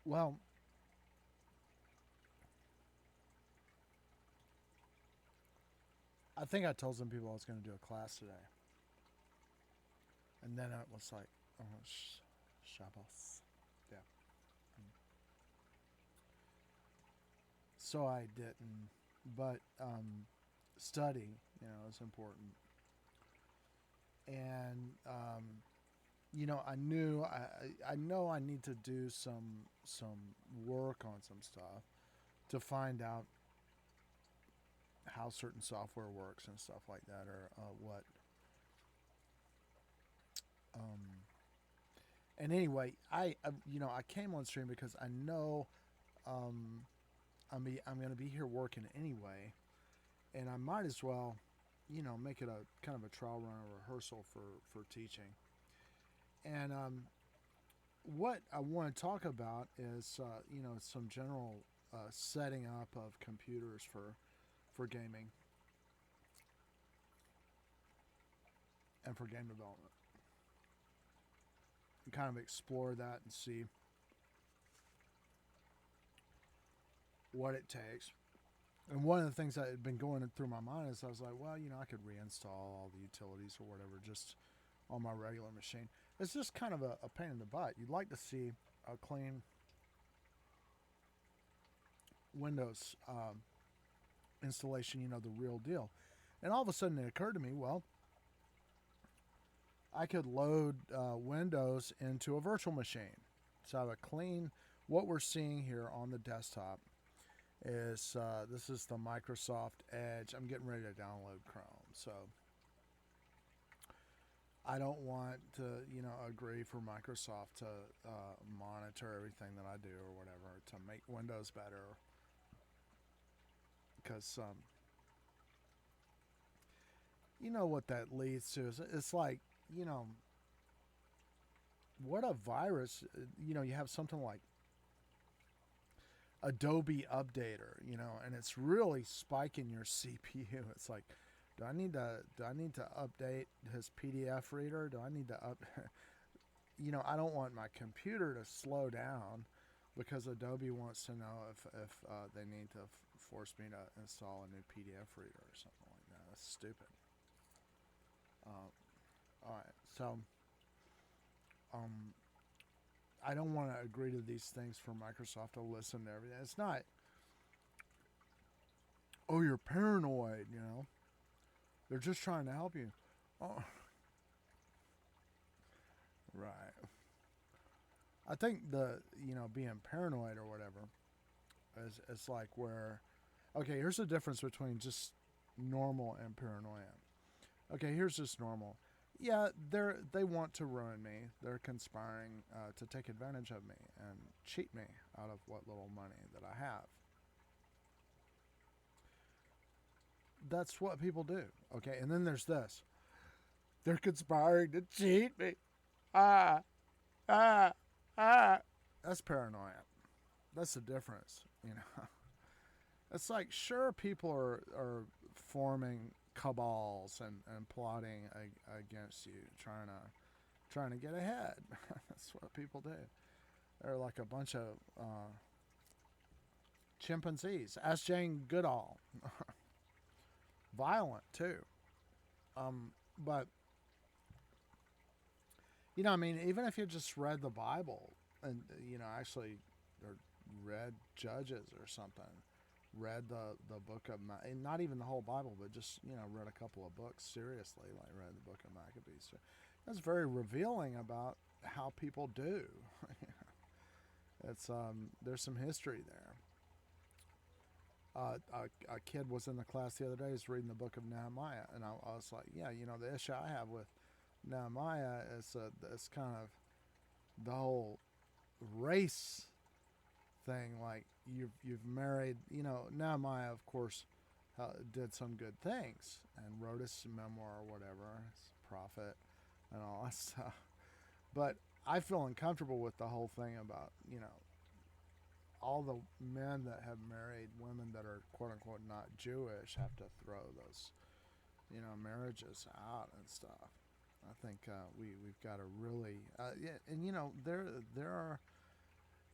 Well, I think I told some people I was going to do a class today, and then it was like, oh, Shabbos. Yeah. So I didn't, but study, is important. And I know I need to do some work on some stuff to find out how certain software works and stuff like that, or what. Um, and anyway, I came on stream because I know um, I'm going to be here working anyway, and I might as well, make it a kind of a trial run or rehearsal for teaching. And what I want to talk about is, some general setting up of computers for gaming and for game development, and kind of explore that and see what it takes. And one of the things that had been going through my mind is I was like, well, I could reinstall all the utilities or whatever just on my regular machine. It's just kind of a pain in the butt. You'd like to see a clean Windows installation, the real deal. And all of a sudden it occurred to me, well, I could load Windows into a virtual machine. So I have a clean, what we're seeing here on the desktop is this is the Microsoft Edge. I'm getting ready to download Chrome. So I don't want to, agree for Microsoft to monitor everything that I do or whatever to make Windows better. Because you know what that leads to is it's like, what a virus. You have something like Adobe Updater, and it's really spiking your CPU. It's like, do I need to update his PDF reader? Do I need to up I don't want my computer to slow down because Adobe wants to know if they need to force me to install a new PDF reader or something like that. That's stupid. Uh, all right, so um, I don't want to agree to these things for Microsoft to listen to everything. It's not, oh, you're paranoid. They're just trying to help you. Oh, right. I think the being paranoid or whatever is like where, okay, here's the difference between just normal and paranoia. Okay, here's just normal. Yeah, they want to ruin me. They're conspiring to take advantage of me and cheat me out of what little money that I have. That's what people do. Okay, and then there's this. They're conspiring to cheat me. Ah, ah, ah. That's paranoia. That's the difference. It's like, sure, people are forming cabals and plotting against you, trying to get ahead. That's what people do. They're like a bunch of chimpanzees. Ask Jane Goodall. Violent too. But I mean, even if you just read the Bible and actually or read Judges or something, read the book of not even the whole Bible, but just read a couple of books seriously, like read the book of Maccabees. That's very revealing about how people do. It's there's some history there. A kid was in the class the other day, was reading the book of Nehemiah, and I was like, yeah, the issue I have with Nehemiah is it's kind of the whole race thing. Like you've married, Nehemiah, of course, did some good things and wrote his memoir or whatever, his prophet and all that stuff. But I feel uncomfortable with the whole thing about all the men that have married women that are quote unquote not Jewish have to throw those marriages out and stuff. I think we've got to really yeah, and there are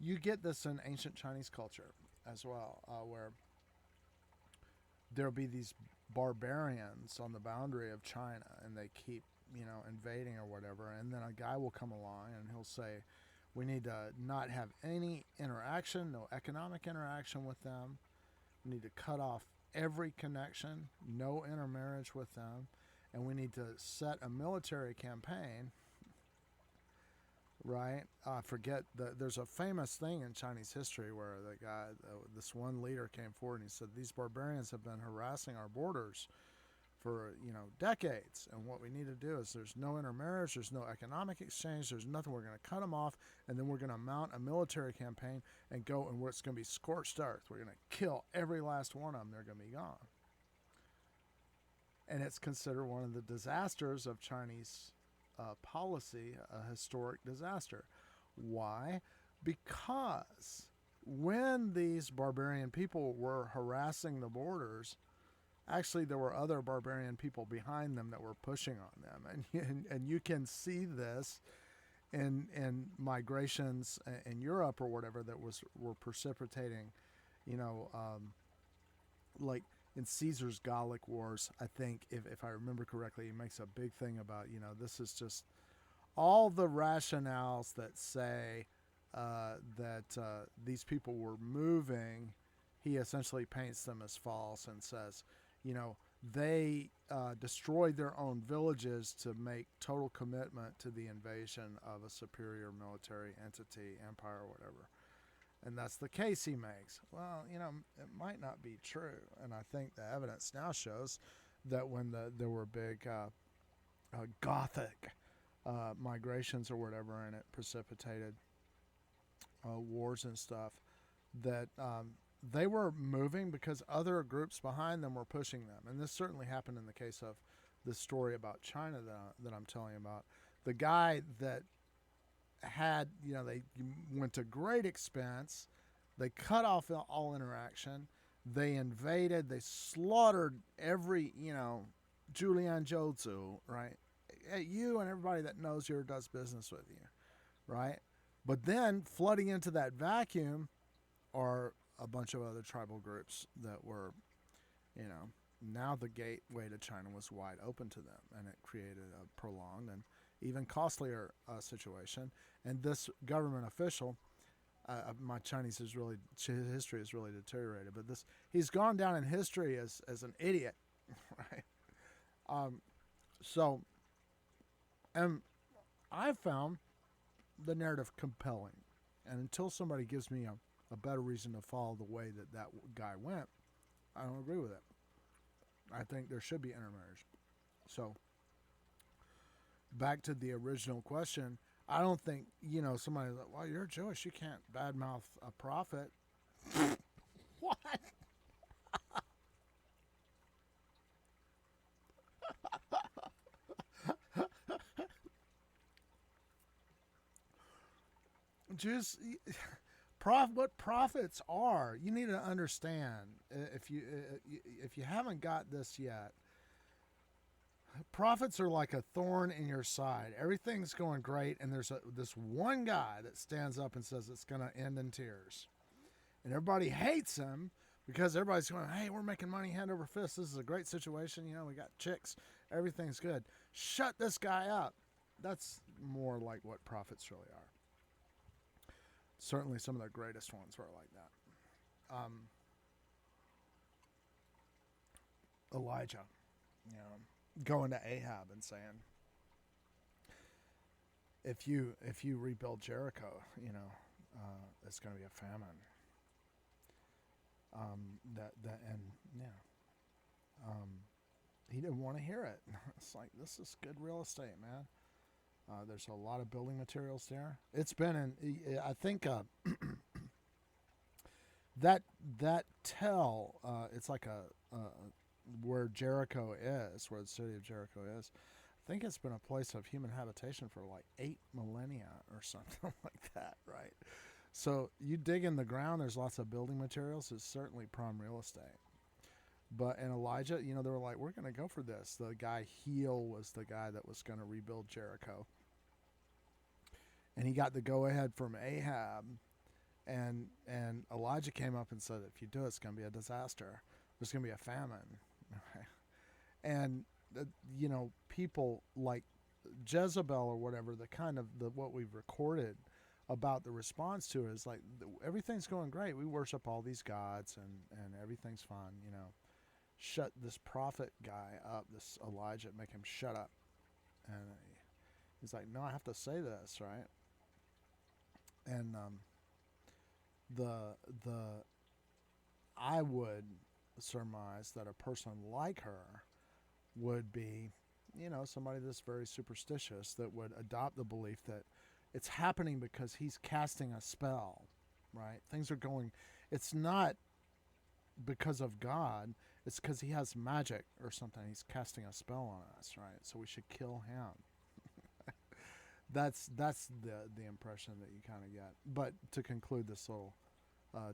You get this in ancient Chinese culture as well, where there'll be these barbarians on the boundary of China, and they keep, invading or whatever, and then a guy will come along and he'll say, we need to not have any interaction, no economic interaction with them. We need to cut off every connection, no intermarriage with them, and we need to set a military campaign. Right? I forget there's a famous thing in Chinese history where the guy, this one leader, came forward and he said, "These barbarians have been harassing our borders for decades, and what we need to do is there's no intermarriage, there's no economic exchange, there's nothing. We're going to cut them off, and then we're going to mount a military campaign and go, and it's going to be scorched earth. We're going to kill every last one of them. They're going to be gone." And it's considered one of the disasters of Chinese policy, a historic disaster. Why? Because when these barbarian people were harassing the borders, actually there were other barbarian people behind them that were pushing on them, and you can see this in migrations in Europe or whatever that were precipitating, like in Caesar's Gallic Wars. I think if I remember correctly, he makes a big thing about, this is just all the rationales that say that these people were moving. He essentially paints them as false and says, they destroyed their own villages to make total commitment to the invasion of a superior military entity, empire, or whatever. And that's the case he makes. Well, it might not be true. And I think the evidence now shows that when there were big Gothic migrations or whatever, and it precipitated wars and stuff, that they were moving because other groups behind them were pushing them. And this certainly happened in the case of the story about China that I'm telling you about. The guy that had, they went to great expense. They cut off all interaction. They invaded. They slaughtered every, Julian Jozu, right? You and everybody that knows you or does business with you, right? But then flooding into that vacuum are a bunch of other tribal groups that were, now the gateway to China was wide open to them, and it created a prolonged and even costlier situation. And this government official, my Chinese history is really deteriorated, but he's gone down in history as an idiot, right? And I found the narrative compelling, and until somebody gives me a better reason to follow the way that guy went, I don't agree with it. I think there should be intermarriage. So back to the original question, I don't think, somebody's like, well, you're Jewish, you can't badmouth a prophet. What? Just what prophets are. You need to understand, if you haven't got this yet. Prophets are like a thorn in your side. Everything's going great, and there's this one guy that stands up and says it's going to end in tears. And everybody hates him because everybody's going, hey, we're making money hand over fist. This is a great situation. We got chicks. Everything's good. Shut this guy up. That's more like what prophets really are. Certainly some of the greatest ones were like that. Elijah, going to Ahab and saying, if you rebuild Jericho, it's going to be a famine. He didn't want to hear it. It's like, this is good real estate, man. There's a lot of building materials there. It's been I think that it's like where Jericho is, where the city of Jericho is. I think it's been a place of human habitation for like 8 millennia or something like that, right? So you dig in the ground, there's lots of building materials. It's certainly prime real estate. But in Elijah, they were like, we're going to go for this. The guy Heel was the guy that was going to rebuild Jericho. And he got the go-ahead from Ahab. And Elijah came up and said, if you do, it's going to be a disaster. There's going to be a famine. And people like Jezebel or whatever, the kind of what we've recorded about the response to it is like, everything's going great. We worship all these gods and everything's fine. Shut this prophet guy up, this Elijah, make him shut up. And he's like, no, I have to say this, right? And I would surmise that a person like her would be, somebody that's very superstitious, that would adopt the belief that it's happening because he's casting a spell, right? Things are going, it's not because of God, it's because he has magic or something. He's casting a spell on us, right? So we should kill him. That's the impression that you kind of get. But to conclude this little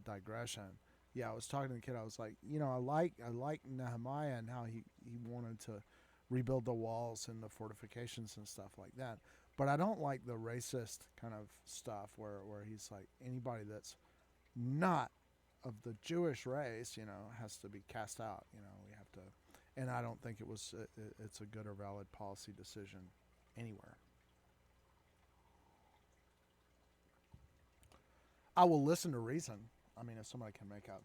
digression, I was talking to the kid. I was like, I like Nehemiah and how he wanted to rebuild the walls and the fortifications and stuff like that. But I don't like the racist kind of stuff where he's like, anybody that's not of the Jewish race, has to be cast out. We have to, and I don't think it's a good or valid policy decision anywhere. I will listen to reason. I mean, if somebody can make a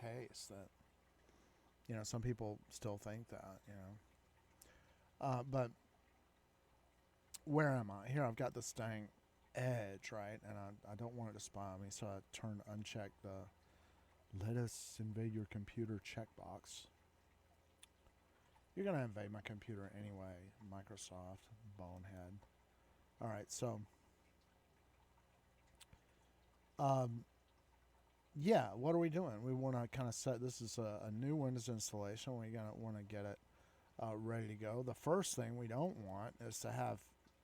case that, some people still think that, but where am I? Here I've got this dang edge, right? And I don't want it to spy on me, so I uncheck the let us invade your computer checkbox. You're going to invade my computer anyway, Microsoft, bonehead. All right, so what are we doing? We want to kind of set, this is a new Windows installation. We're going to want to get it ready to go. The first thing we don't want is to have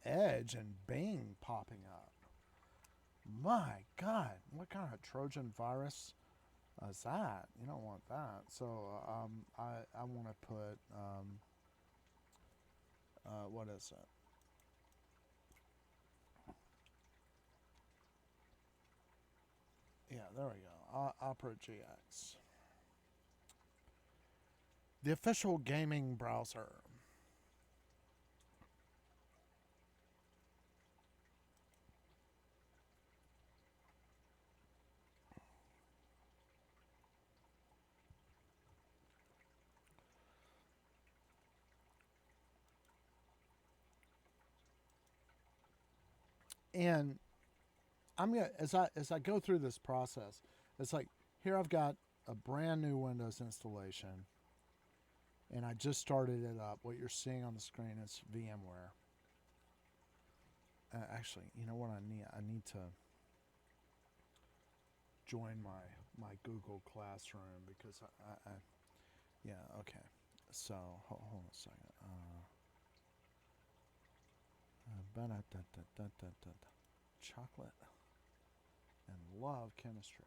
Edge and Bing popping up. My God, what kind of Trojan virus is that? You don't want that. So I want to put, what is it? Yeah, there we go. Opera GX. The official gaming browser. And I'm gonna, as I go through this process, it's like, here I've got a brand new Windows installation, and I just started it up. What you're seeing on the screen is VMware. Actually, you know what I need? I need to join my Google Classroom because I yeah, okay. So hold on a second. Chocolate and love chemistry.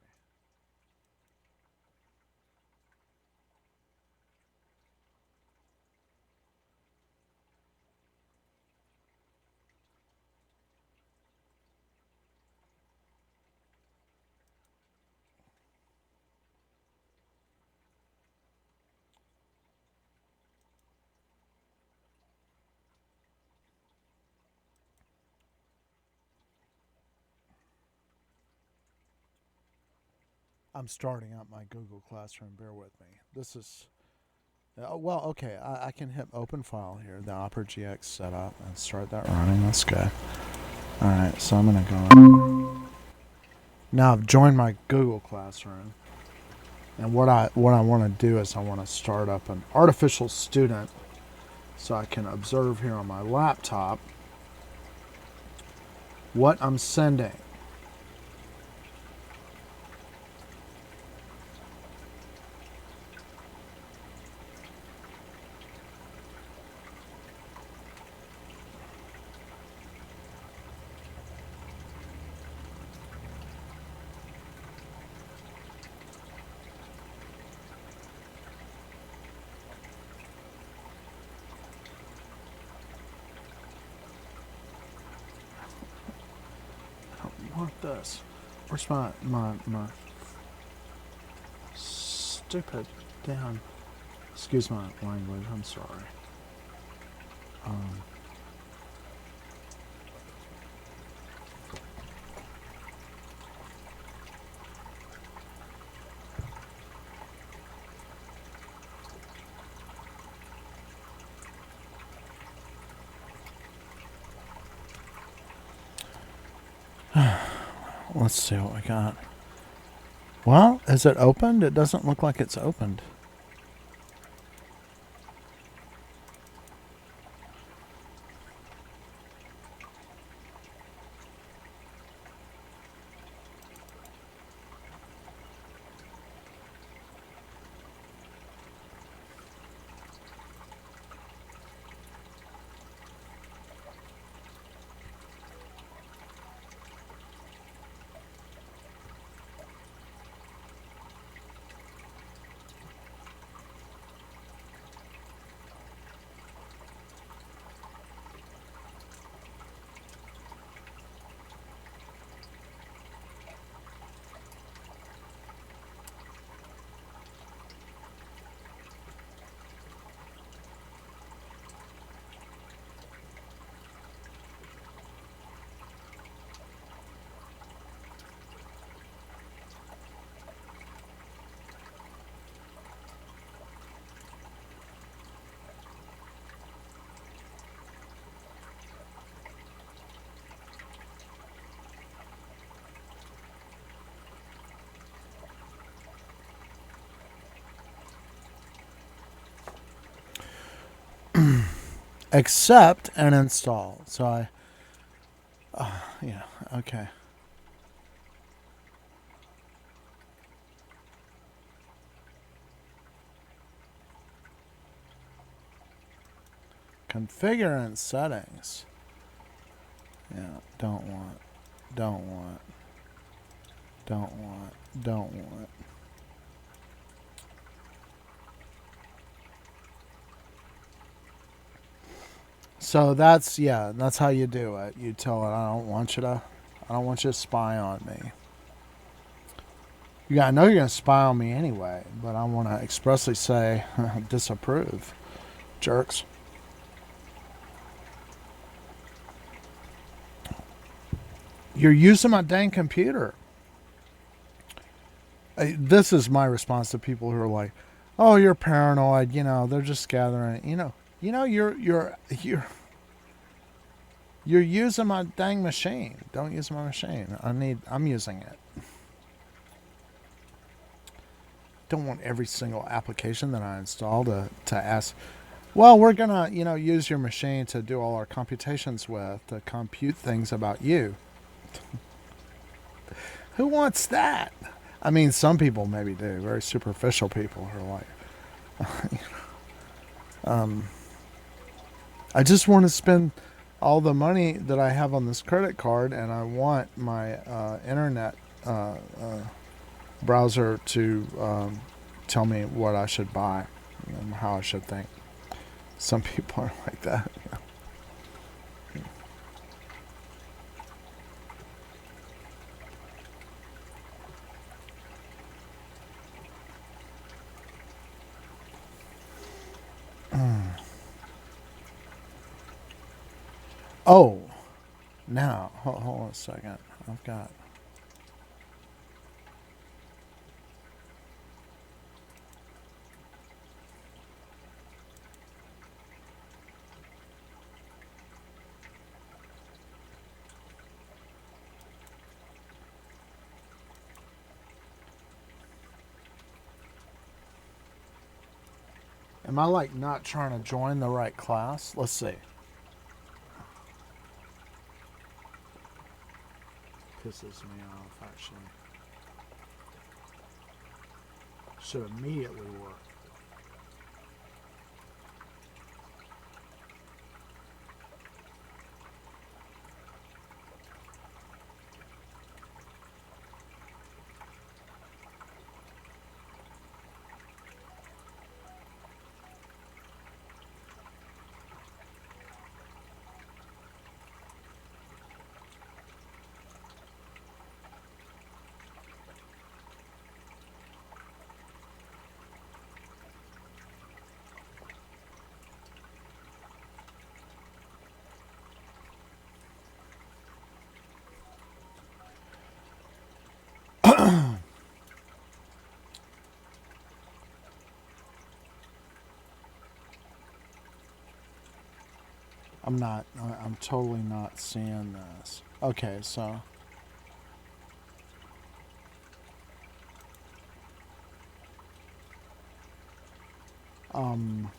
I'm starting up my Google Classroom. Bear with me. This is well, okay. I can hit open file here. The Opera GX setup and start that running. That's good. All right, so I'm gonna go. Now I've joined my Google Classroom, and what I want to do is I want to start up an artificial student, so I can observe here on my laptop what I'm sending. want this. Where's my stupid damn. Excuse my language. I'm sorry. Um, let's see what we got. Well, is it opened? It doesn't look like it's opened. Accept and install. So yeah, okay. Configure and settings. Yeah, don't want. So that's how you do it. You tell it I don't want you to spy on me. I know you're gonna spy on me anyway, but I want to expressly say disapprove, jerks. You're using my dang computer. This is my response to people who are like, "Oh, you're paranoid." They're just gathering. You're using my dang machine. Don't use my machine. I'm using it. Don't want every single application that I install to ask, well, we're gonna, use your machine to do all our computations with, to compute things about you. Who wants that? I mean, some people maybe do. Very superficial people who are like, I just want to spend all the money that I have on this credit card, and I want my internet browser to tell me what I should buy and how I should think. Some people are like that. Oh, now hold on a second. I've got. Am I like not trying to join the right class? Let's see. Pisses me off, actually. Should immediately work. I'm totally not seeing this. Okay, so um,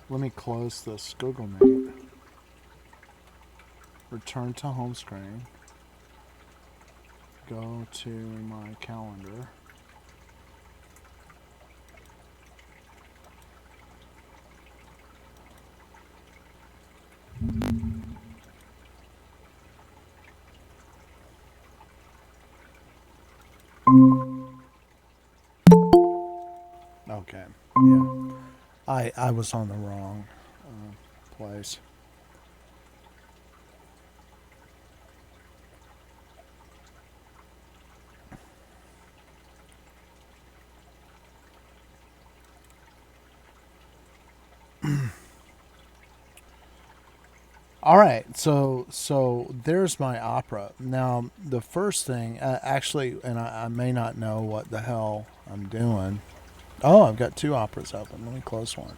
let me close this Google Meet. Return to home screen. Go to my calendar. Okay, yeah. I was on the wrong place. All right, so there's my opera. Now the first thing, actually, and I may not know what the hell I'm doing. Oh, I've got two operas open. Let me close one.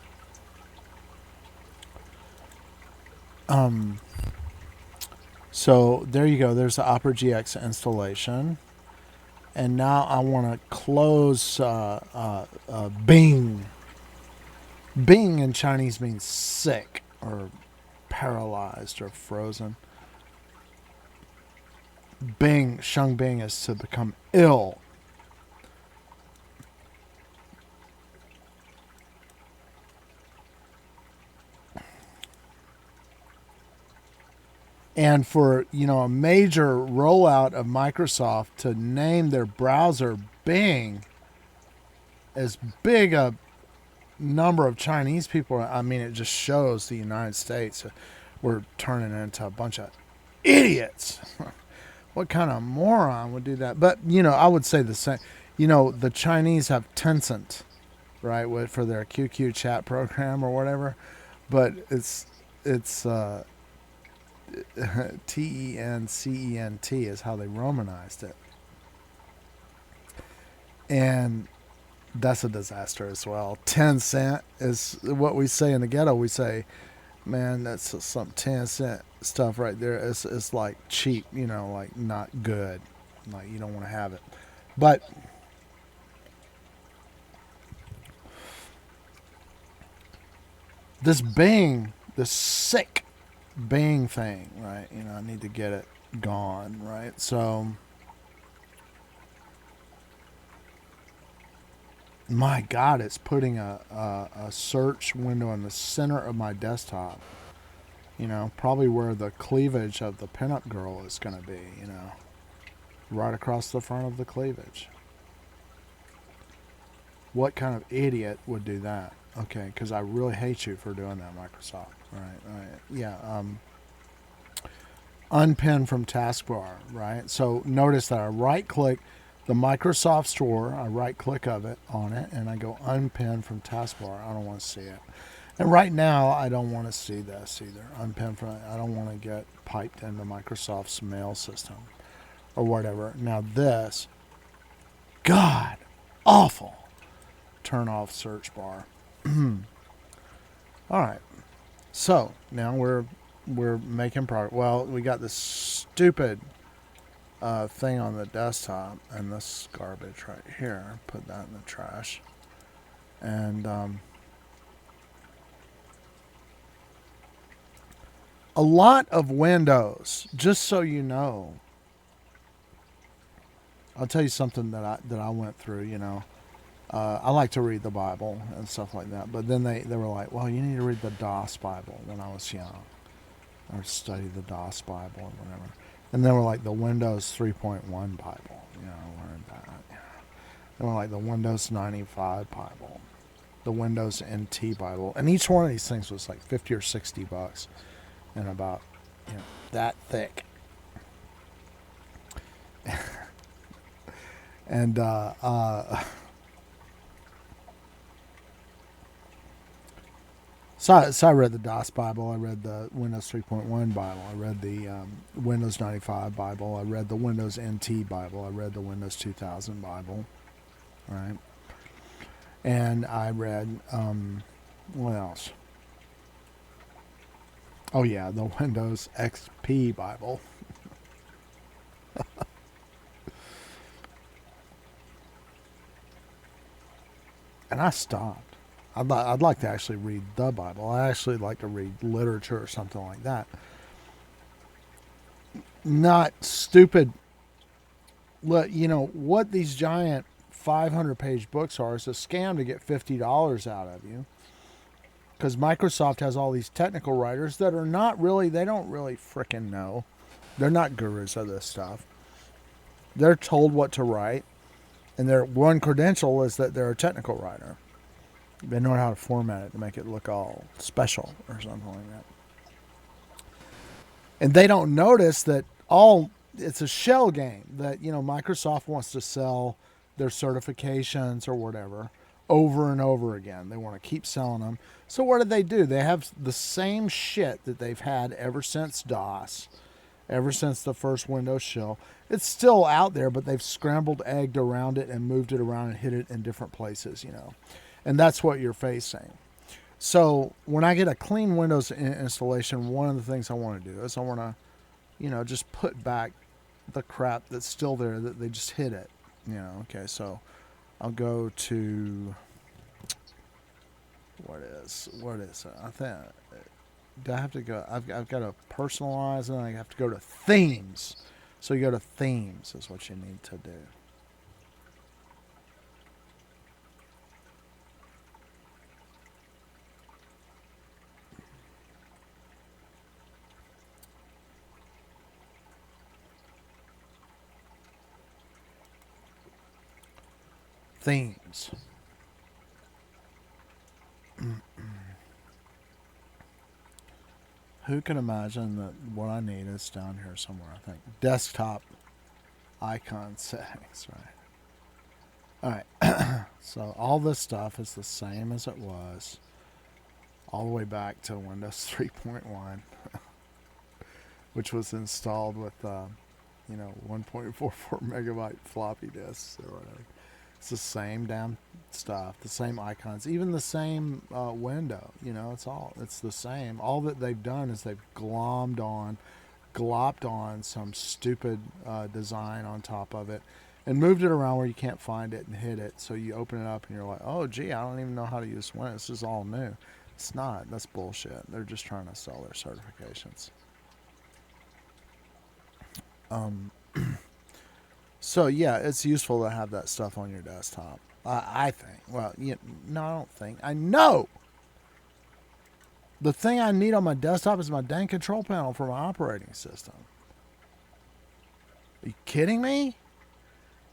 Um, so there you go. There's the Opera GX installation, and now I want to close Bing. Bing in Chinese means sick or paralyzed or frozen. Bing, Sheng Bing is to become ill. And for, a major rollout of Microsoft to name their browser Bing, as big a number of Chinese people, I mean, it just shows the United States we're turning into a bunch of idiots. What kind of moron would do that? But, I would say the same. The Chinese have Tencent, right, for their QQ chat program or whatever. But it's Tencent is how they Romanized it. And that's a disaster as well. 10 cent is what we say in the ghetto. We say, man, that's some 10 cent stuff right there. It's like cheap, like not good. Like you don't want to have it. But this Bing, this sick Bing thing, right? I need to get it gone, right? So my God, it's putting a search window in the center of my desktop. Probably where the cleavage of the pinup girl is going to be, right across the front of the cleavage. What kind of idiot would do that? Okay, because I really hate you for doing that, Microsoft. All right. Yeah. Unpin from taskbar, right? So notice that I right click the Microsoft Store, I right click on it, and I go unpin from taskbar. I don't want to see it. And right now, I don't want to see this either. Unpin from, I don't want to get piped into Microsoft's mail system or whatever. Now this, God, awful. Turn off search bar. All right. So now we're making progress. Well, we got this stupid thing on the desktop and this garbage right here. Put that in the trash. And a lot of Windows, just so you know. I'll tell you something that I went through. I like to read the Bible and stuff like that. But then they were like, well, you need to read the DOS Bible when I was young. Or study the DOS Bible or whatever. And they were like the Windows 3.1 Bible. I learned that. They were like the Windows 95 Bible. The Windows NT Bible. And each one of these things was like 50 or 60 bucks. And about, that thick. And, So I read the DOS Bible. I read the Windows 3.1 Bible. I read the Windows 95 Bible. I read the Windows NT Bible. I read the Windows 2000 Bible. Right. And I read, what else? Oh yeah, the Windows XP Bible. And I stopped. I'd like to actually read the Bible. I actually like to read literature or something like that. Not stupid. You know what these giant 500-page books are is a scam to get $50 out of you. Because Microsoft has all these technical writers that are not really, they don't really frickin' know. They're not gurus of this stuff. They're told what to write, and their one credential is that they're a technical writer. They know how to format it to make it look all special or something like that. And they don't notice that it's a shell game that, Microsoft wants to sell their certifications or whatever over and over again. They want to keep selling them. So what do? They have the same shit that they've had ever since DOS, ever since the first Windows shell. It's still out there, but they've scrambled, egged around it, and moved it around and hid it in different places, And that's what you're facing. So when I get a clean Windows installation, one of the things I want to do is I want to, just put back the crap that's still there that they just hid it. Okay, so I'll go to what is it? I think do I have to go? I've got to personalize and I have to go to themes. So you go to themes is what you need to do. Themes. Who can imagine that what I need is down here somewhere, I think. Desktop icon settings, right? Alright, so all this stuff is the same as it was all the way back to Windows 3.1, which was installed with, 1.44 megabyte floppy disks or whatever. It's the same damn stuff, the same icons, even the same window. It's the same. All that they've done is they've glopped on some stupid design on top of it, and moved it around where you can't find it and hid it. So you open it up and you're like, oh gee, I don't even know how to use Windows. This is all new. It's not. That's bullshit. They're just trying to sell their certifications. So yeah, it's useful to have that stuff on your desktop. I think. Well, no, I don't think. I know. The thing I need on my desktop is my dang control panel for my operating system. Are you kidding me?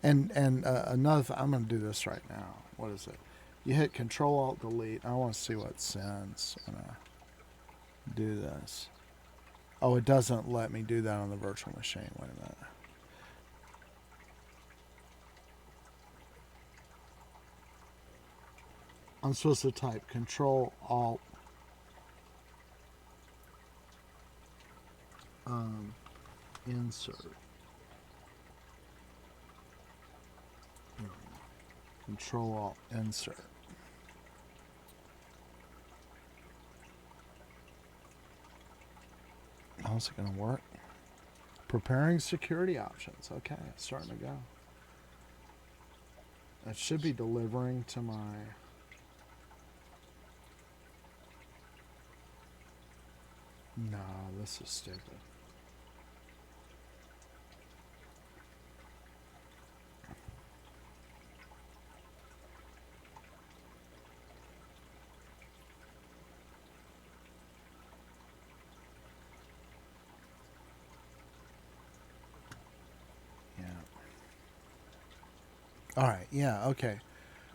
And another. I'm gonna do this right now. What is it? You hit Control Alt Delete. I want to see what sends. I'm gonna do this. Oh, it doesn't let me do that on the virtual machine. Wait a minute. I'm supposed to type Control Alt insert. Control Alt insert. How's it going to work? Preparing security options. Okay, it's starting to go. It should be delivering to my... No, this is stupid. Yeah. All right, yeah, okay.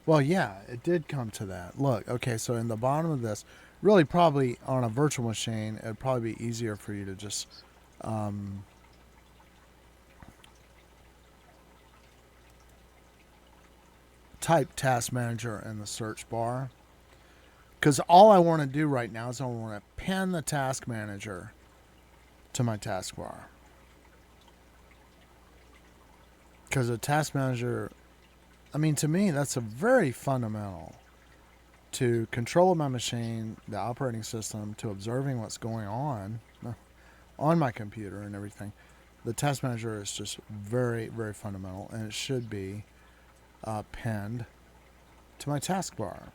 Well, yeah, it did come to that. Look, okay, so in the bottom of this, really probably on a virtual machine, it'd probably be easier for you to just type Task Manager in the search bar. Because all I want to do right now is I want to pin the Task Manager to my taskbar. Because a Task Manager, I mean, to me, that's a very fundamental to control of my machine, the operating system, to observing what's going on my computer and everything. The task manager is just very, very fundamental, and it should be pinned to my taskbar.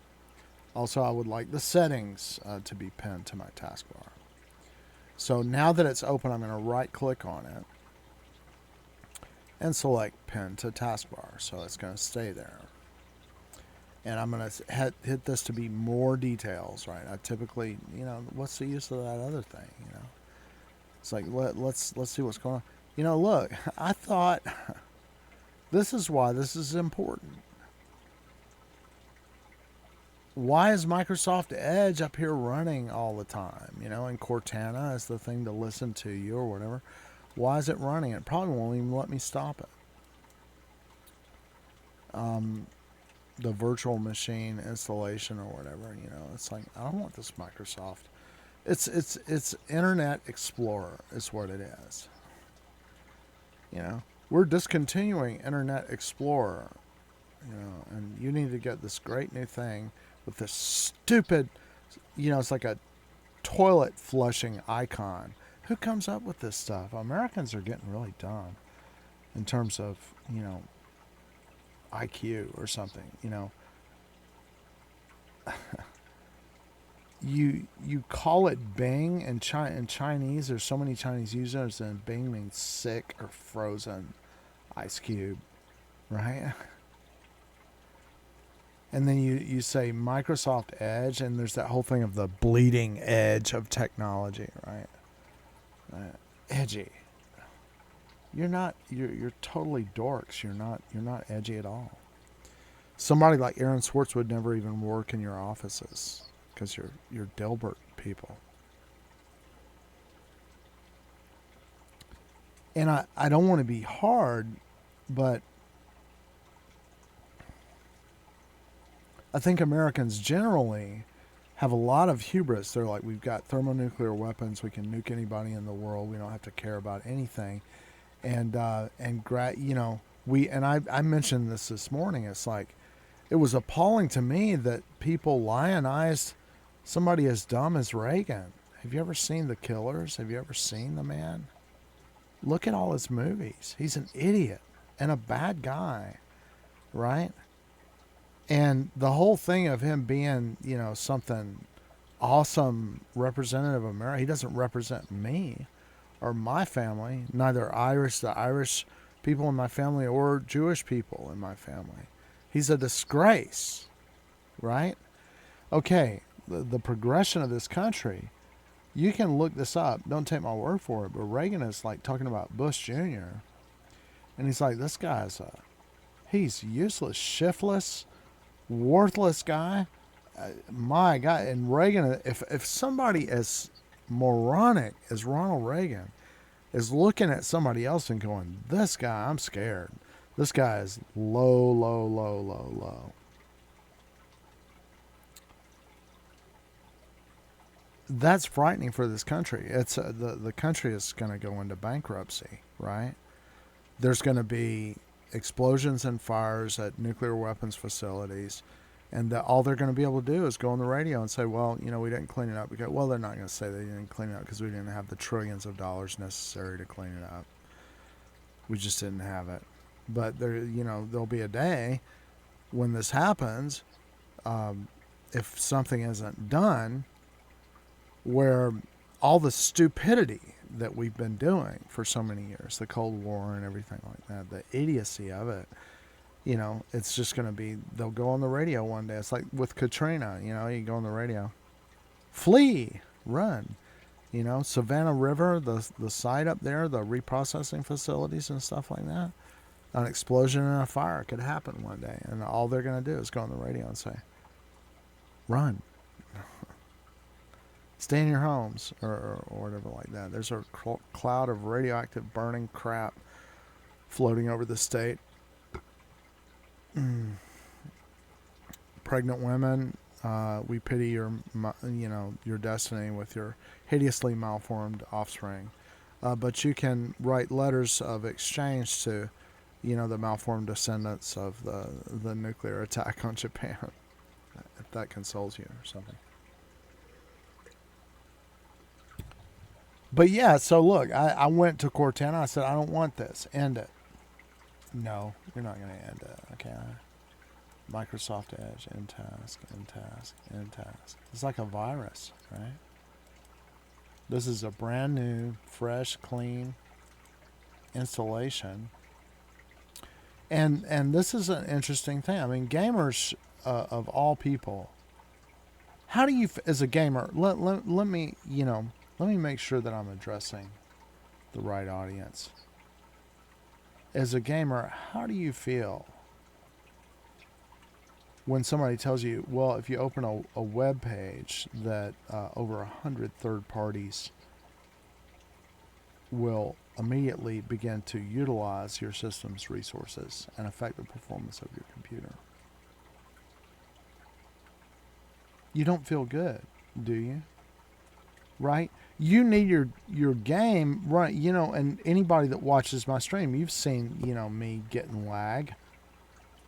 Also, I would like the settings to be pinned to my taskbar. So now that it's open, I'm going to right-click on it and select Pin to Taskbar. So it's going to stay there. And I'm going to hit this to be more details, right? I typically, what's the use of that other thing, It's like, let's see what's going on. Look, I thought this is why this is important. Why is Microsoft Edge up here running all the time? And Cortana is the thing to listen to you or whatever. Why is it running? It probably won't even let me stop it. The virtual machine installation or whatever, it's like, I don't want this Microsoft. It's Internet Explorer is what it is. We're discontinuing Internet Explorer, and you need to get this great new thing with this stupid, it's like a toilet flushing icon. Who comes up with this stuff? Americans are getting really dumb in terms of, IQ or something, You call it Bing in Chinese. There's so many Chinese users, and Bing means sick or frozen ice cube, right? And then you say Microsoft Edge, and there's that whole thing of the bleeding edge of technology, right? Edgy. You're totally dorks. You're not edgy at all. Somebody like Aaron Swartz would never even work in your offices because you're Dilbert people. And I don't want to be hard, but I think Americans generally have a lot of hubris. They're like, we've got thermonuclear weapons. We can nuke anybody in the world. We don't have to care about anything. And I mentioned this morning. It's like, it was appalling to me that people lionized somebody as dumb as Reagan. Have you ever seen The Killers? Have you ever seen the man? Look at all his movies. He's an idiot and a bad guy, right? And the whole thing of him being, something awesome representative of America, he doesn't represent me or my family, neither the Irish people in my family or Jewish people in my family. He's a disgrace, right? Okay, the progression of this country, you can look this up. Don't take my word for it, but Reagan is like talking about Bush Jr. And he's like, this guy's he's useless, shiftless, worthless guy. My God. And Reagan, if somebody as moronic as Ronald Reagan is looking at somebody else and going, this guy, I'm scared. This guy is low, low, low, low, low. That's frightening for this country. It's the country is going to go into bankruptcy, right? There's going to be explosions and fires at nuclear weapons facilities, and all they're going to be able to do is go on the radio and say, well, we didn't clean it up. Because, well, they're not going to say they didn't clean it up because we didn't have the trillions of dollars necessary to clean it up. We just didn't have it. But there'll be a day when this happens, if something isn't done, where all the stupidity that we've been doing for so many years, the Cold War and everything like that, the idiocy of it, it's just going to be, they'll go on the radio one day. It's like with Katrina, you go on the radio, flee, run, Savannah River, the site up there, the reprocessing facilities and stuff like that. An explosion and a fire could happen one day, and all they're going to do is go on the radio and say, run. Stay in your homes, or whatever like that. There's a cloud of radioactive burning crap floating over the state. Pregnant women, we pity your destiny with your hideously malformed offspring. But you can write letters of exchange to, the malformed descendants of the nuclear attack on Japan. that consoles you or something. But yeah, so look, I went to Cortana. I said, I don't want this. End it. No, you're not going to end it. Okay. Microsoft Edge, end task, end task, end task. It's like a virus, right? This is a brand new, fresh, clean installation. And this is an interesting thing. I mean, gamers of all people, how do you, as a gamer, let me, let me make sure that I'm addressing the right audience. As a gamer, how do you feel when somebody tells you, well, if you open a web page that over 100 third parties will immediately begin to utilize your system's resources and affect the performance of your computer? You don't feel good, do you? Right? You need your game, right? And anybody that watches my stream, you've seen, me getting lag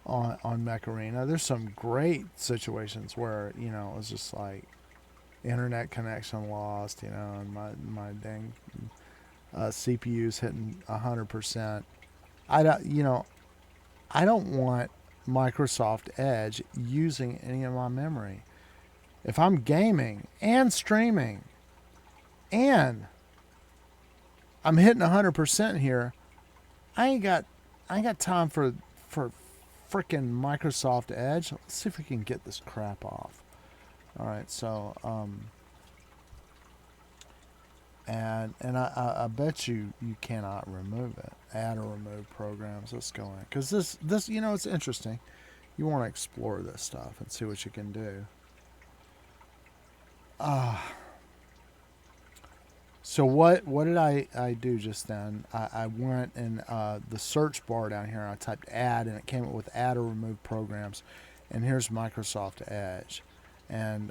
on Mech Arena. There's some great situations where, it's just like internet connection lost, and my dang CPU's hitting 100%. I don't want Microsoft Edge using any of my memory. If I'm gaming and streaming and I'm hitting 100% here, I ain't got time for freaking Microsoft Edge. Let's see if we can get this crap off. All right, so and I bet you cannot remove it. Add or remove programs. Let's go in, because this it's interesting. You want to explore this stuff and see what you can do. So what did I do just then? I went in the search bar down here. I typed add, and it came up with add or remove programs. And here's Microsoft Edge. And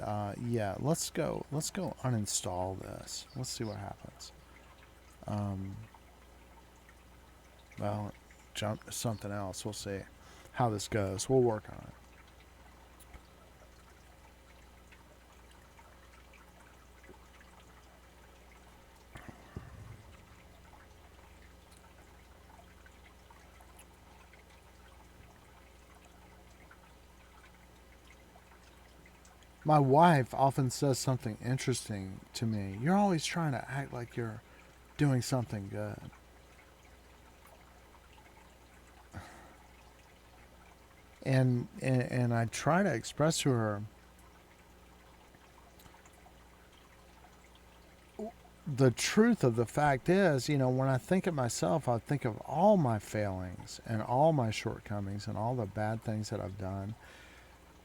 yeah, let's go uninstall this. Let's see what happens. Well, jump to something else. We'll see how this goes. We'll work on it. My wife often says something interesting to me. You're always trying to act like you're doing something good. And I try to express to her the truth of the fact is, when I think of myself, I think of all my failings and all my shortcomings and all the bad things that I've done,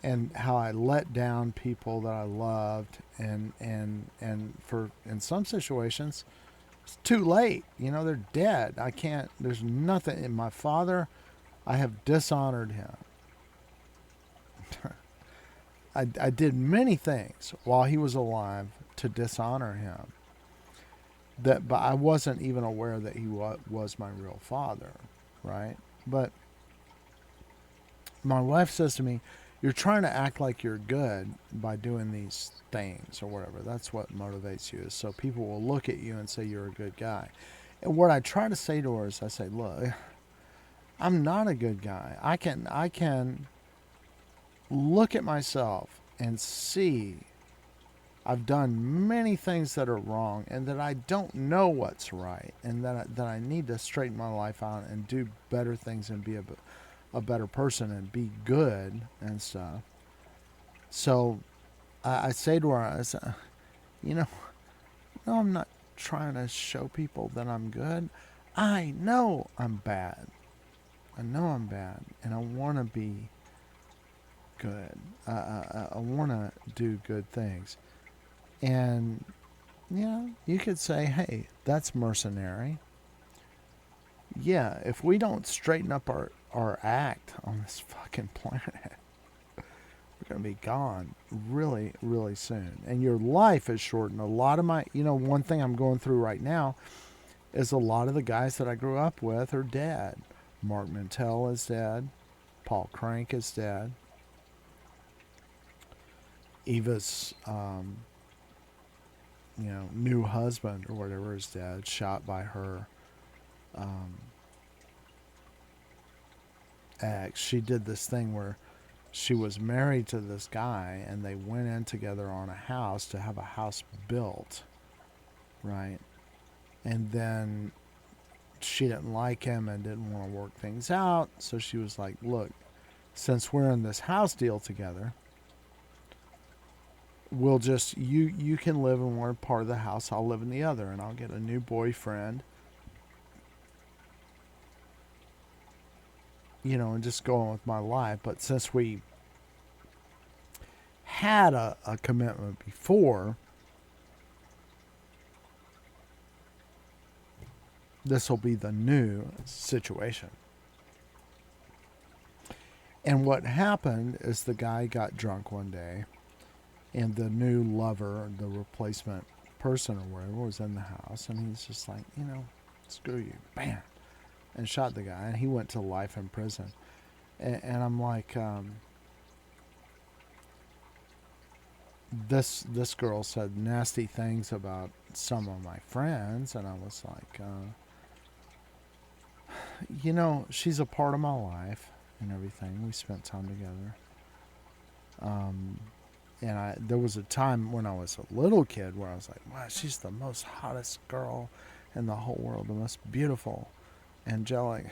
and how I let down people that I loved, and for, in some situations, it's too late. They're dead. I can't. There's nothing. In my father, I have dishonored him. I did many things while he was alive to dishonor him. But I wasn't even aware that he was my real father, right? But my wife says to me, you're trying to act like you're good by doing these things or whatever. That's what motivates you, is so people will look at you and say you're a good guy. And what I try to say to her is, I say, look, I'm not a good guy. I can look at myself and see I've done many things that are wrong, and that I don't know what's right, and that I need to straighten my life out and do better things and be a better person and be good and stuff. So I say to her, I say, no, I'm not trying to show people that I'm good. I know I'm bad. I know I'm bad, and I want to be good. I want to do good things. And, you could say, hey, that's mercenary. Yeah, if we don't straighten up our act on this fucking planet, we're going to be gone really, really soon. And your life is shortened. A lot of my, one thing I'm going through right now is a lot of the guys that I grew up with are dead. Mark Mintel is dead. Paul Crank is dead. Eva's, new husband or whatever is dead, shot by her um, ex. She did this thing where she was married to this guy and they went in together on a house to have a house built, right? And then she didn't like him and didn't want to work things out. So she was like, look, since we're in this house deal together, we'll just, you can live in one part of the house, I'll live in the other, and I'll get a new boyfriend, and just go on with my life. But since we had a commitment before, this will be the new situation. And what happened is the guy got drunk one day, and the new lover, the replacement person or whatever, was in the house, and he's just like, screw you, bam, and shot the guy, and he went to life in prison. And I'm like, this girl said nasty things about some of my friends, and I was like, she's a part of my life and everything. We spent time together. And there was a time when I was a little kid where I was like, wow, she's the most hottest girl in the whole world, the most beautiful, angelic.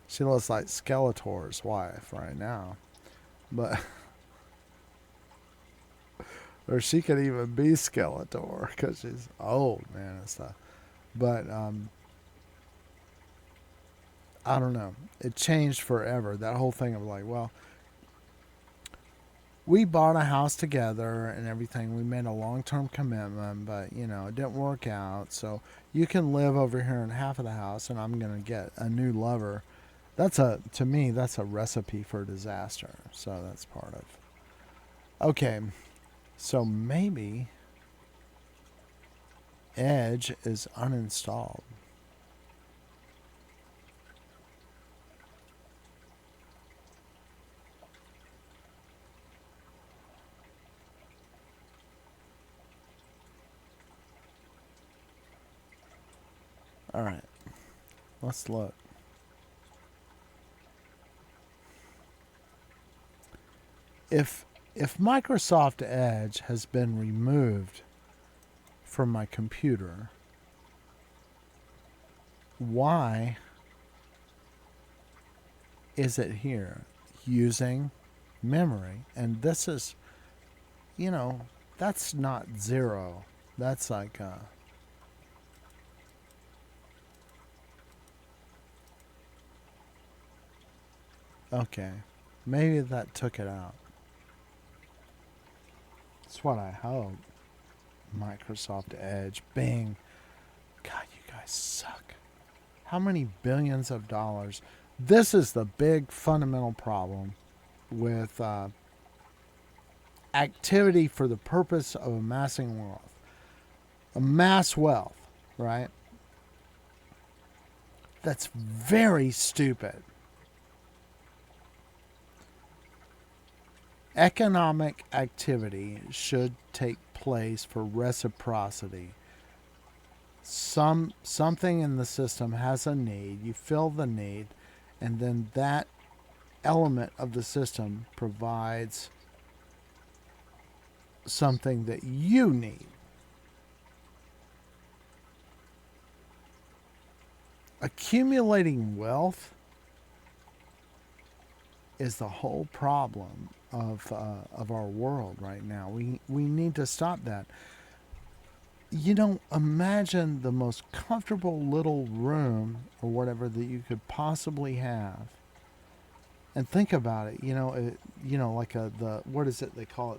She looks like Skeletor's wife right now. But, or she could even be Skeletor because she's old, man, and stuff. But, I don't know. It changed forever. That whole thing of like, well, we bought a house together and everything. We made a long-term commitment, but it didn't work out. So you can live over here in half of the house, and I'm gonna get a new lover. To me, that's a recipe for disaster. So that's part of. Okay, so maybe Edge is uninstalled. All right, let's look. If Microsoft Edge has been removed from my computer, why is it here using memory? And this is, that's not zero. That's like okay, maybe that took it out. That's what I hope. Microsoft Edge, Bing. God, you guys suck. How many billions of dollars? This is the big fundamental problem with activity for the purpose of amassing wealth. Amass wealth, right? That's very stupid. Economic activity should take place for reciprocity. Something in the system has a need, you fill the need, and then that element of the system provides something that you need. Accumulating wealth is the whole problem of our world right now. We need to stop that. Imagine the most comfortable little room or whatever that you could possibly have, and think about it. Like what is it they call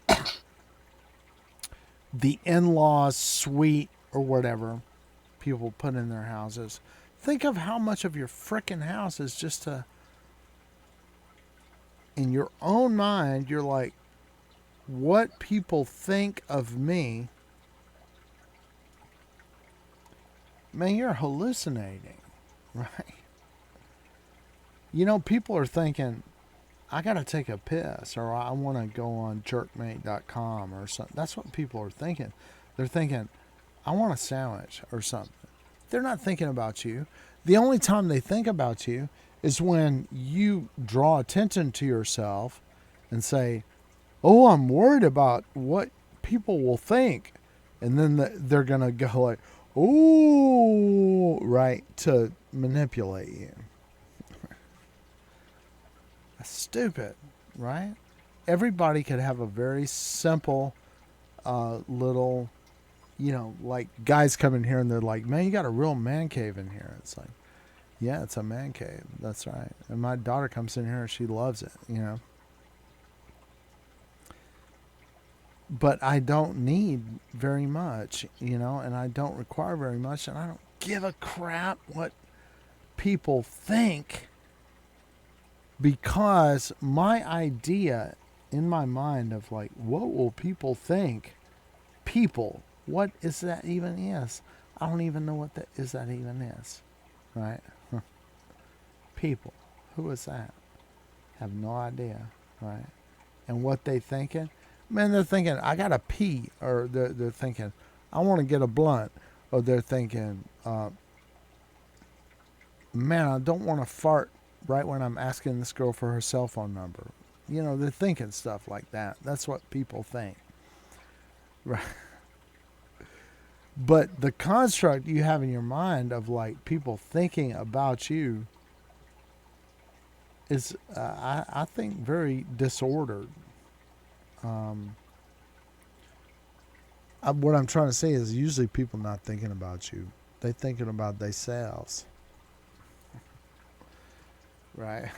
it, the in-laws suite or whatever people put in their houses. Think of how much of your frickin' house is just in your own mind, you're like, what people think of me. Man, you're hallucinating, right? People are thinking, I got to take a piss, or I want to go on jerkmate.com or something. That's what people are thinking. They're thinking, I want a sandwich or something. They're not thinking about you. The only time they think about you is when you draw attention to yourself and say, oh, I'm worried about what people will think. And then they're going to go like, oh, right, to manipulate you. That's stupid, right? Everybody could have a very simple little, like guys come in here and they're like, man, you got a real man cave in here. It's like, yeah, it's a man cave. That's right. And my daughter comes in here and she loves it. But I don't need very much, and I don't require very much, and I don't give a crap what people think, because my idea in my mind of like, what will people think? People, what is that even is? I don't even know what that even is, right? People, who is that? Have no idea, right? And what they thinking? Man, they're thinking, I gotta pee, or they're thinking, I want to get a blunt, or they're thinking, man, I don't want to fart right when I'm asking this girl for her cell phone number. They're thinking stuff like that. That's what people think, right? But the construct you have in your mind of like people thinking about you is, I think, very disordered. What I'm trying to say is usually people not thinking about you. They thinking about themselves. Right?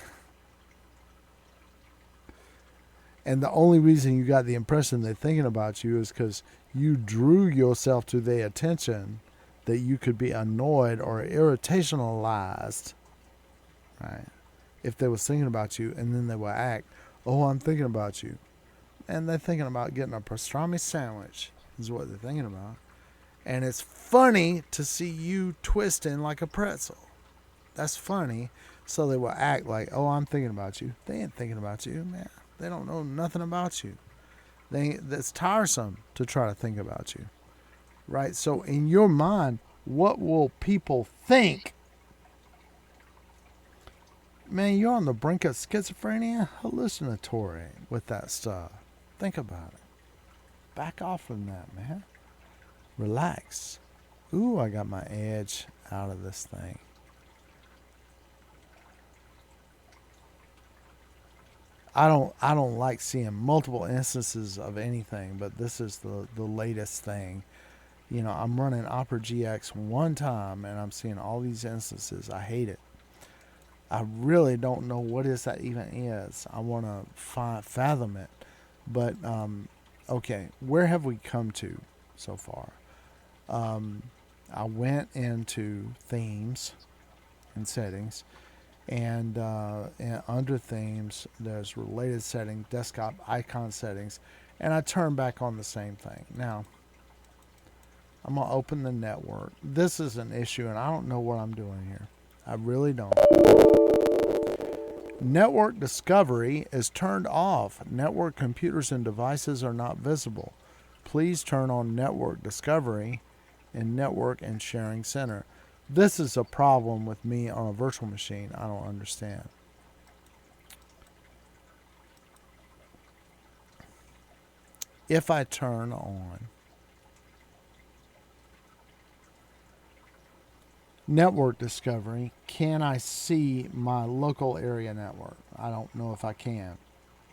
And the only reason you got the impression they're thinking about you is because you drew yourself to their attention that you could be annoyed or irritationalized, right? If they was thinking about you, and then they will act, oh, I'm thinking about you. And they're thinking about getting a pastrami sandwich is what they're thinking about. And it's funny to see you twisting like a pretzel. That's funny. So they will act like, oh, I'm thinking about you. They ain't thinking about you, man. They don't know nothing about you. That's tiresome to try to think about you, right? So in your mind, what will people think? Man, you're on the brink of schizophrenia, hallucinatory with that stuff. Think about it. Back off from that, man. Relax. Ooh, I got my edge out of this thing. I don't like seeing multiple instances of anything, but this is the latest thing. I'm running Opera GX one time and I'm seeing all these instances. I hate it. I really don't know what that even is. I want to fathom it. But okay, where have we come to so far? I went into themes and settings, and under themes there's related settings, desktop icon settings, and I turn back on the same thing. Now I'm gonna open the network. This is an issue and I don't know what I'm doing here. I really don't. Network discovery is turned off. Network computers and devices are not visible. Please turn on network discovery in network and sharing center. This is a problem with me on a virtual machine. I don't understand. If I turn on network discovery, can I see my local area network? I don't know if I can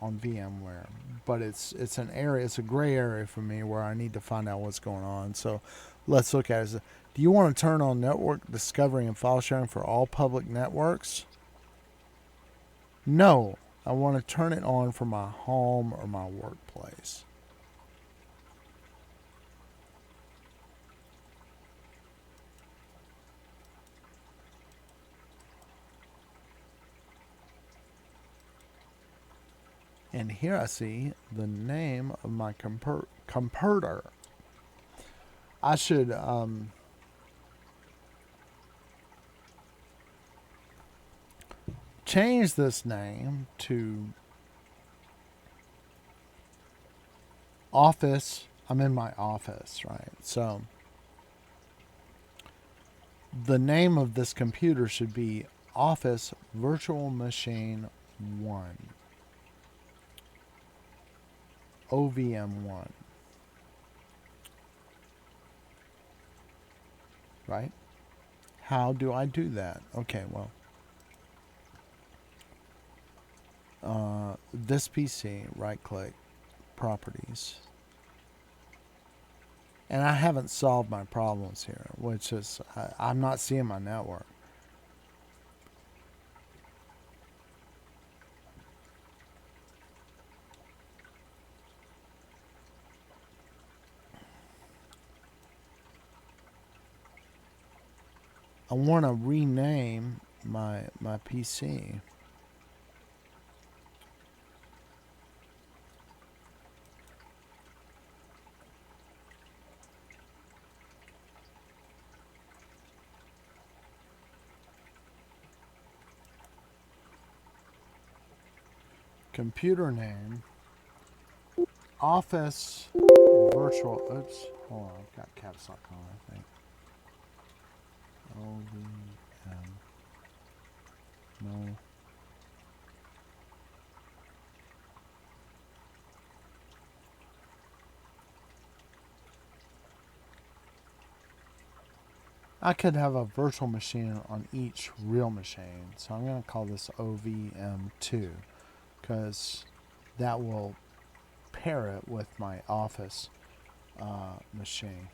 on VMware, but it's an area, it's a gray area for me where I need to find out what's going on. So let's look at it. Do you want to turn on network discovery and file sharing for all public networks? No, I want to turn it on for my home or my workplace. And here I see the name of my computer. I should change this name to office. I'm in my office, right? So the name of this computer should be Office Virtual Machine 1, OVM1, right? How do I do that? Okay, well, this PC, right click, properties. And I haven't solved my problems here, which is I'm not seeing my network. I want to rename my PC. Computer name Office Virtual. Oops, hold on. I've got caps lock on. I think. OVM. No. I could have a virtual machine on each real machine, so I'm going to call this OVM2 because that will pair it with my office machine.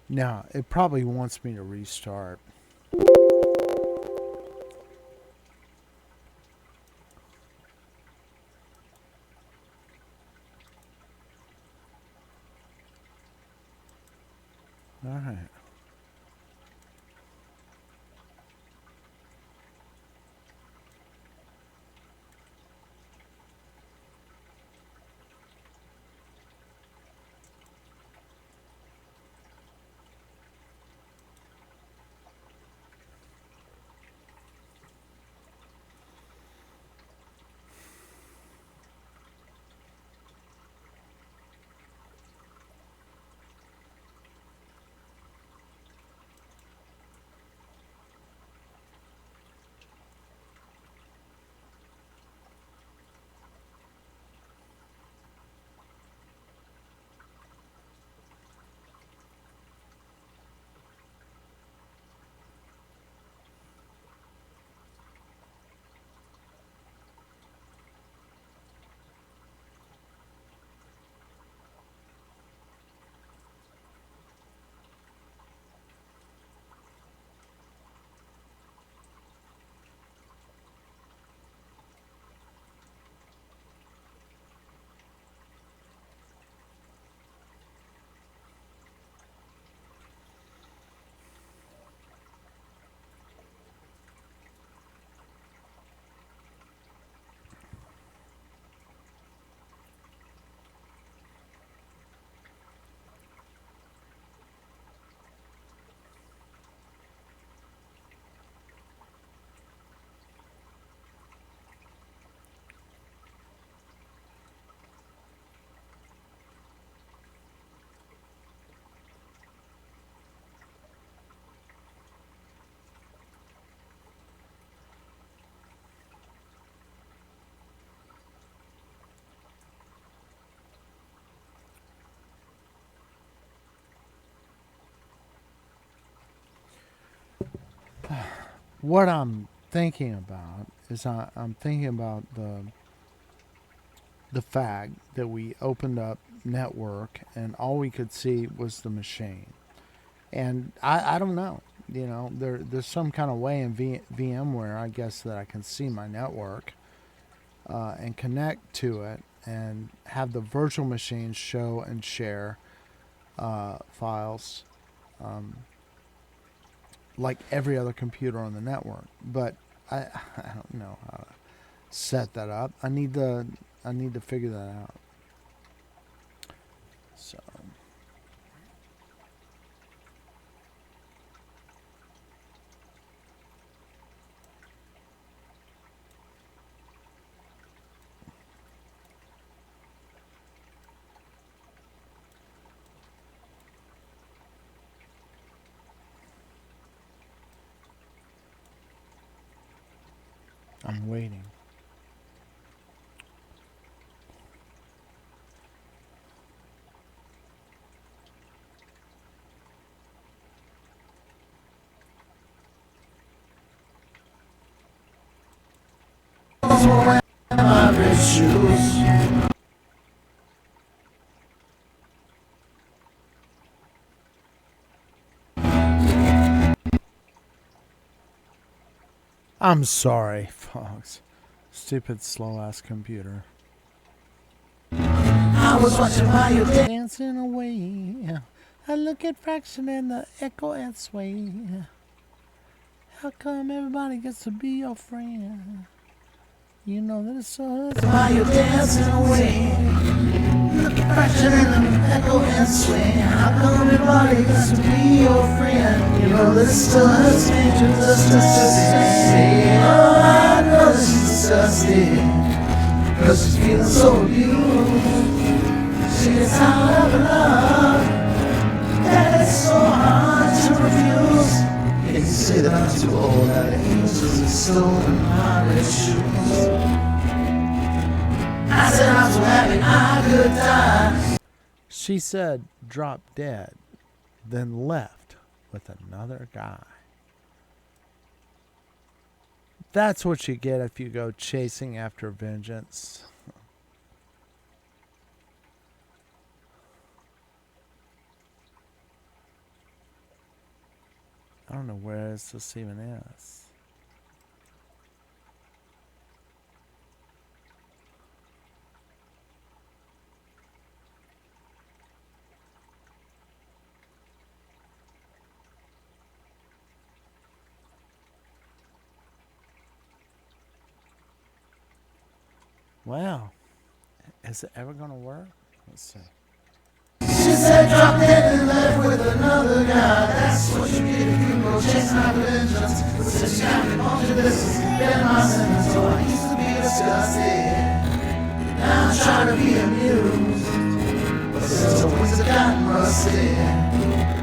Now, it probably wants me to restart. All right. What I'm thinking about is I'm thinking about the fact that we opened up network and all we could see was the machine. And I don't know. You know, there's some kind of way in VMware, I guess, that I can see my network and connect to it and have the virtual machines show and share files like every other computer on the network. But I don't know how to set that up. I need to figure that out. So I'm waiting. I'm sorry, folks. Stupid slow ass computer. I was watching while you dancing away. I look at fraction and the echo and sway. How come everybody gets to be your friend? You know that it's so while you're dancing away. Look at fraction and the echo and sway. How come everybody gets to be your friend? You know that it still hurts me just to say, oh, I know that she's disgusting, cause she's feeling so abused. She gets out of love that it's so hard to refuse. Can you say that I'm too old? That the angels are still in my red shoes. I said I'm so happy I could die. She said drop dead, then left with another guy. That's what you get if you go chasing after vengeance. I don't know where this even is. Wow. Is it ever going to work? Let's see. She said drop dead and left with another guy. That's what you get if you go chasing after vengeance. Said she got me on to this, been my sentence. So I used to be disgusted. Now I'm trying to be amused, but since the wings have gotten rusty,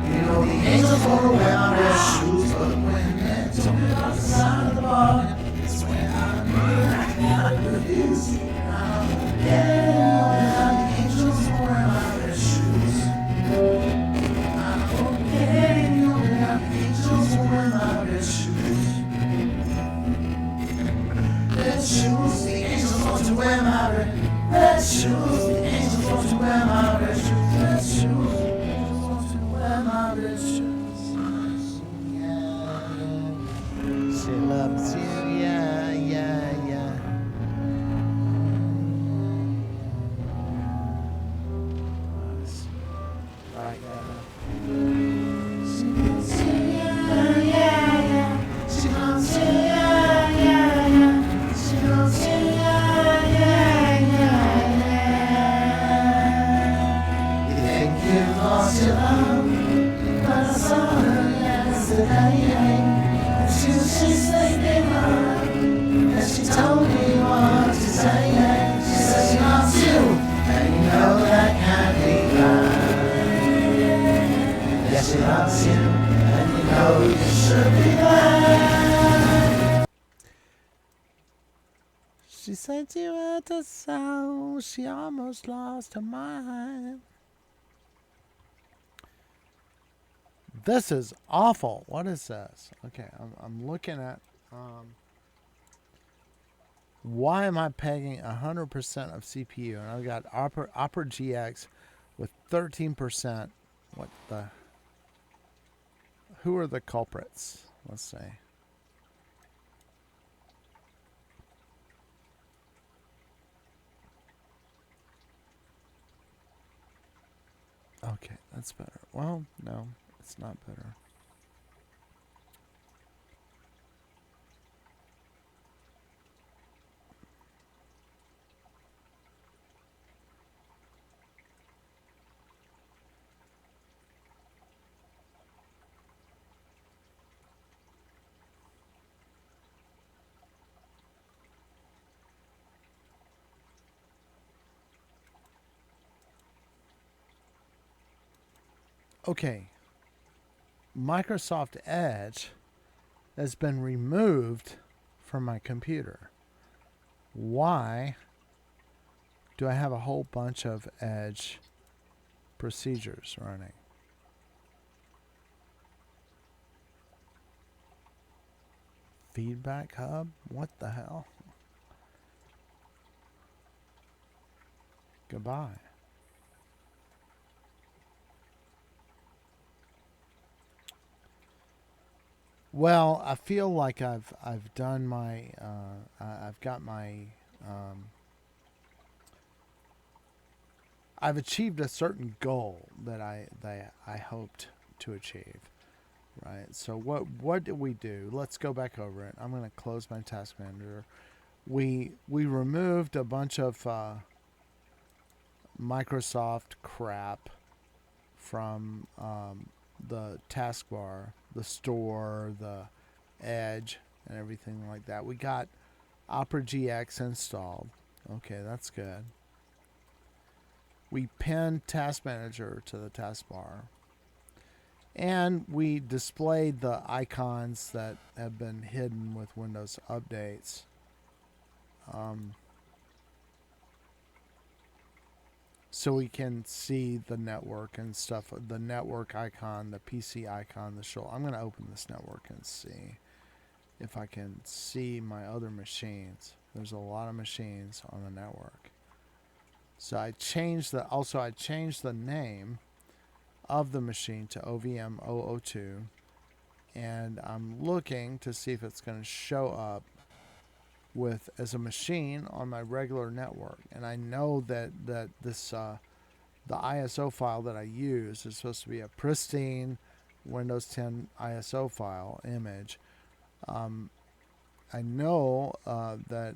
you know the angels wanna wear my red shoes. But when they told me about the sign of the bar, it's when I knew I refused. Yeah, the angels wanna wear my red shoes. Okay, you know that the angels wanna wear my red shoes. Red shoes, the angels want to wear my red shoes. The angels want to wear my red shoes. Red shoes, the angels want to wear my red shoes. Yeah, she loves you, yeah, yeah, yeah. Right now. She loves you, yeah, yeah, yeah. She loves you, yeah, yeah, yeah. She loves you, yeah, yeah, yeah, yeah. You think you've lost your love, but I saw her yesterday. She was just thinking love, and she told me what to say. She said she loves you, and you know that can't be right. Yes, she loves you, and you know you should be glad. She said you had the sound, she almost lost her mind. This is awful. What is this? Okay, I'm looking at. Why am I pegging 100% of CPU? And I've got Opera GX with 13%. What the? Who are the culprits? Let's say. Okay, that's better. Well, no, it's not better. Okay, Microsoft Edge has been removed from my computer. Why do I have a whole bunch of Edge procedures running? Feedback hub? What the hell? Goodbye. Well, I feel like I've done my I've got my I've achieved a certain goal that I hoped to achieve. Right. So what did we do? Let's go back over it. I'm going to close my task manager. We removed a bunch of Microsoft crap from the taskbar, the store, the Edge, and everything like that. We got Opera GX installed. Okay, that's good. We pinned Task Manager to the taskbar. And we displayed the icons that have been hidden with Windows updates. So we can see the network and stuff, the network icon, the PC icon, the show. I'm going to open this network and see if I can see my other machines. There's a lot of machines on the network. So I changed the name of the machine to OVM002, and I'm looking to see if it's going to show up with as a machine on my regular network. And I know that this the ISO file that I use is supposed to be a pristine Windows 10 ISO file image. I know that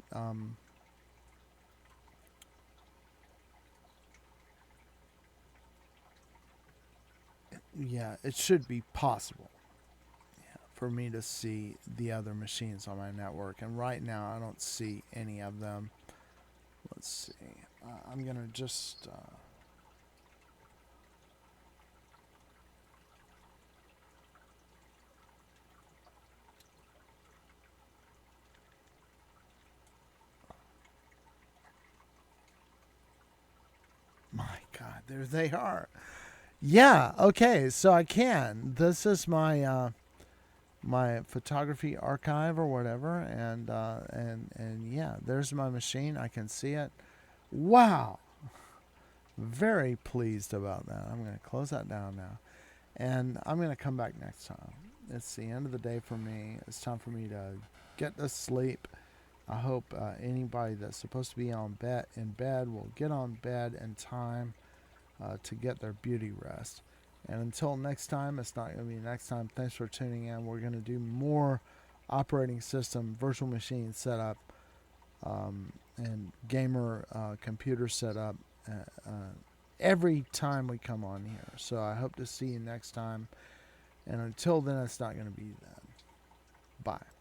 yeah, it should be possible for me to see the other machines on my network. And right now, I don't see any of them. Let's see. I'm going to just... my God, there they are. Yeah, okay, so I can. This is my my photography archive or whatever, and yeah, there's my machine. I can see it. Wow, very pleased about that. I'm going to close that down now, and I'm going to come back next time. It's the end of the day for me. It's time for me to get to sleep. I hope anybody that's supposed to be in bed will get on bed in time to get their beauty rest. And until next time, it's not going to be next time. Thanks for tuning in. We're going to do more operating system, virtual machine setup, and gamer computer setup every time we come on here. So I hope to see you next time. And until then, it's not going to be that. Bye.